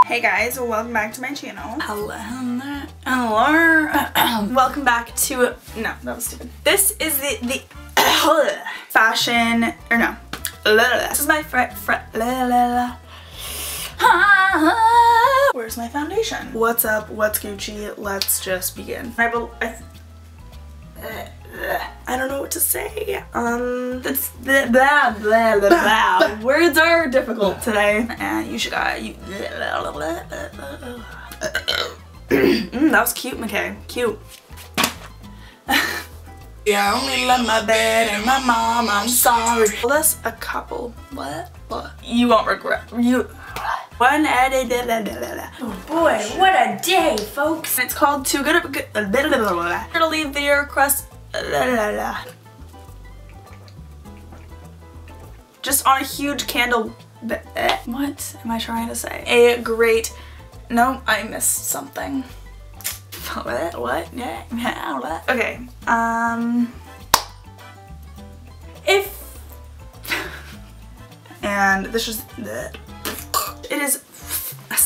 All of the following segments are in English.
Hey guys, welcome back to my channel. Hello. Welcome back to, no, that was stupid. This is the fashion, or no. This is my where's my foundation? What's up? What's Gucci? Let's just begin. I don't know what to say. That's blah blah blah blah. Words are difficult today. And you should that was cute, McKay. Cute. Yeah, I only love my bed and my mom. I'm sorry. Well, that's a couple. What? You won't regret. One oh boy, what a day, folks. It's called Too Good of Good. To leave the request. Just on a huge candle. What am I trying to say? A great. No, I missed something. What? Yeah. Okay. If. And this is. It is.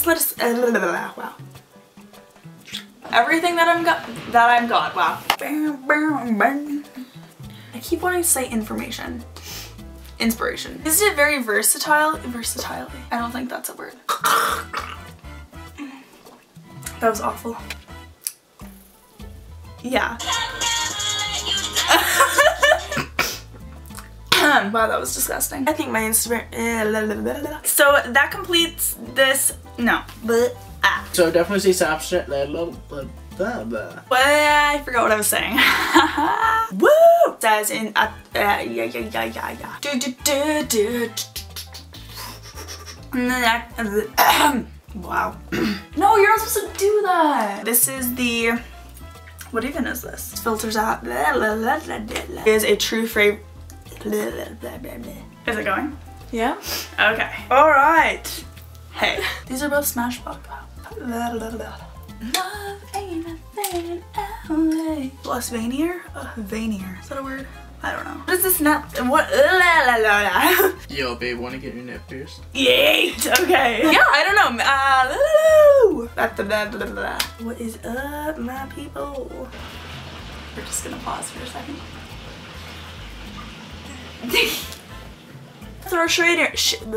Wow. Everything that I'm got. Wow. I keep wanting to say information. Inspiration. Is it very versatile? Versatile. I don't think that's a word. That was awful. Yeah. Wow, that was disgusting. I think my Instagram. So that completes this. No. So definitely say Snapchat. Well, I forgot what I was saying. Woo! Says in wow. No, you're not supposed to do that. This is the. What even is this? This filters out. It is a true frame. Is it going? Yeah. Okay. All right. Hey, these are both Smashbox. Plus Vanier? Vanier. Is that a word? I don't know. What is this nut? What? Yo, babe, wanna get your neck pierced? Yeet! Okay. Yeah, I don't know. What is up, my people? We're just gonna pause for a second. Throw Schrader. Just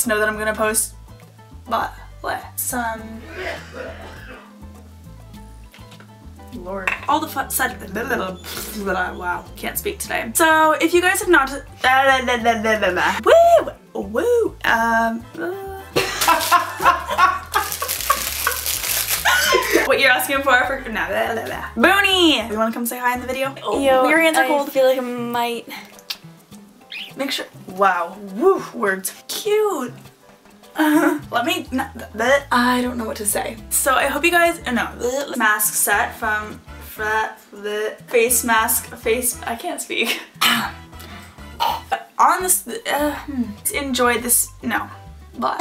know that I'm gonna post some. Lord. All the fun said. Wow, can't speak today. So if you guys have not woo what you're asking for no, Booney! You wanna come say hi in the video? Yo, your hands are cold. I feel like I might. Make sure. Wow. Woo. Words. Cute. Let me. I don't know what to say. So I hope you guys. No. Mask set from the face mask. I can't speak. On this. Enjoy this. No. But.